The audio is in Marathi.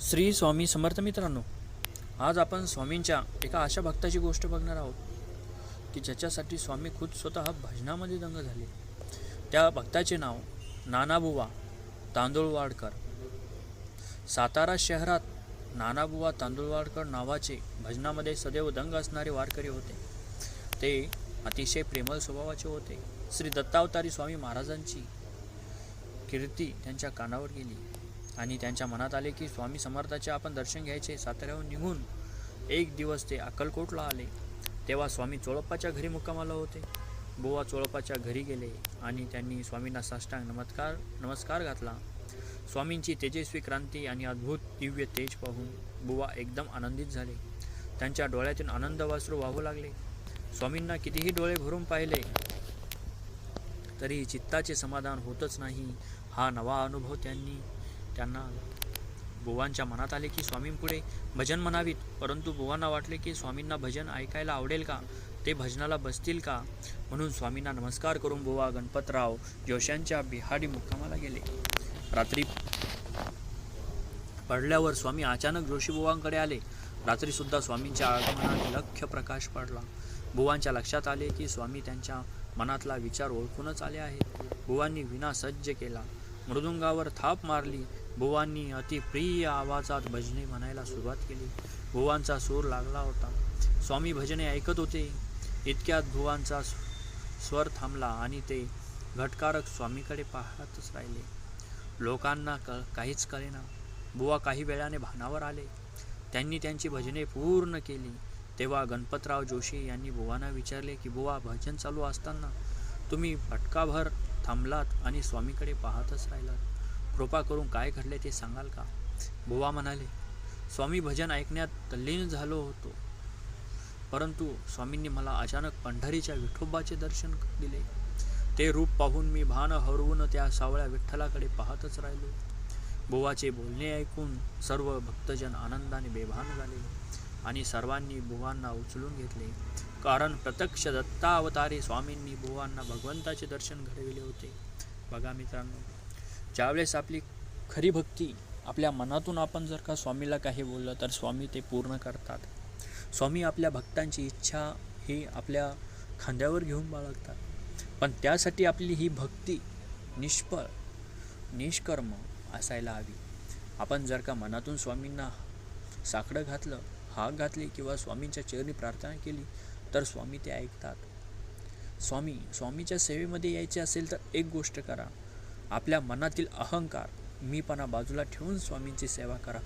श्री स्वामी समर्थ मित्रांनो, आज आपण स्वामींच्या एका अशा भक्ताची गोष्ट बघणार आहोत की ज्याच्यासाठी स्वामी खुद स्वतः भजनामध्ये दंग झाले. त्या भक्ताचे नाव नानाबुवा तांदुळवाडकर. सातारा शहरात नानाबुवा तांदुळवाडकर नावाचे भजनामध्ये सदैव दंग असणारे वारकरी होते. ते अतिशय प्रेमळ स्वभावाचे होते. श्री दत्तावतारी स्वामी महाराजांची कीर्ती त्यांच्या कानावर गेली आणि त्यांच्या मनात आले की स्वामी समर्थाचे आपण दर्शन घ्यायचे. साताऱ्याहून निघून एक दिवस ते अक्कलकोटला आले. तेव्हा स्वामी चोळप्पाच्या घरी मुक्कामाला होते. बुवा चोळप्पाच्या घरी गेले आणि त्यांनी स्वामींना साष्टांग नमस्कार घातला. स्वामींची तेजस्वी क्रांती आणि अद्भुत दिव्य तेज पाहून बुवा एकदम आनंदित झाले. त्यांच्या डोळ्यातून आनंदवाश्रू वाहू लागले. स्वामींना कितीही डोळे भरून पाहिले तरी चित्ताचे समाधान होतच नाही. हा नवा अनुभव त्यांना बुवांच्या मनात आले की स्वामींपुढे भजन म्हणावीत. परंतु बुवांना वाटले की स्वामींना भजन ऐकायला आवडेल का, ते भजनाला बसतील का. म्हणून स्वामींना नमस्कार करून बुवा गणपतराव जोशांच्या बिहाडी मुक्कामाला गेले. रात्री पडल्यावर स्वामी अचानक जोशी बुवांकडे आले. रात्रीसुद्धा स्वामींच्या आगमनाने लख्ख प्रकाश पडला. बुवांच्या लक्षात आले की स्वामी त्यांच्या मनातला विचार ओळखूनच आले आहेत. बुवांनी विना सज्ज केला. मृदुंगावर थाप मारली. बुवांनी अतिप्रिय आवाजात भजने म्हणायला सुरुवात केली. बुवांचा सूर लागला होता. स्वामी भजने ऐकत होते. इतक्यात बुवांचा स्वर थांबला आणि ते घटकारक स्वामीकडे पाहतच राहिले. लोकांना काहीच कळेना. बुवा काही वेळाने भानावर आले. त्यांनी त्यांची भजने पूर्ण केली. तेव्हा गणपतराव जोशी यांनी बुवांना विचारले की बुवा, भजन चालू असताना तुम्ही फटकाभर थांबलात आणि स्वामीकडे पाहतच राहिलात. कृपा करून काय घडले ते सांगाल का. बुवा म्हणाले, स्वामी भजन ऐकण्यात तल्लीन झालो होतो, परंतु स्वामींनी मला अचानक पंढरीच्या विठोबाचे दर्शन दिले. ते रूप पाहून मी भान हरवून त्या सावळ्या विठ्ठलाकडे पाहतच राहिलो. बुवाचे बोलणे ऐकून सर्व भक्तजन आनंदाने बेभान झाले आणि सर्वांनी बुवांना उचलून घेतले. कारण प्रत्यक्ष दत्तावतारी स्वामींनी बुवांना भगवंताचे दर्शन घडविले होते. बघा मित्रांनो, ज्यावेळेस आपली खरी भक्ती आपल्या मनातून आपण जर का स्वामीला काही बोललं तर स्वामी ते पूर्ण करतात. स्वामी आपल्या भक्तांची इच्छा ही आपल्या खांद्यावर घेऊन बाळगतात. पण त्यासाठी आपली ही भक्ती निष्कर्म असायला हवी. आपण जर का मनातून स्वामींना साकडं घातलं, हाक घातली किंवा स्वामींच्या चरणी प्रार्थना केली तर स्वामी ते ऐकतात. स्वामीच्या सेवेमध्ये यायचे असेल तर एक गोष्ट करा, आपल्या मनातील अहंकार, मीपणा बाजूला ठेवून स्वामींची सेवा करा.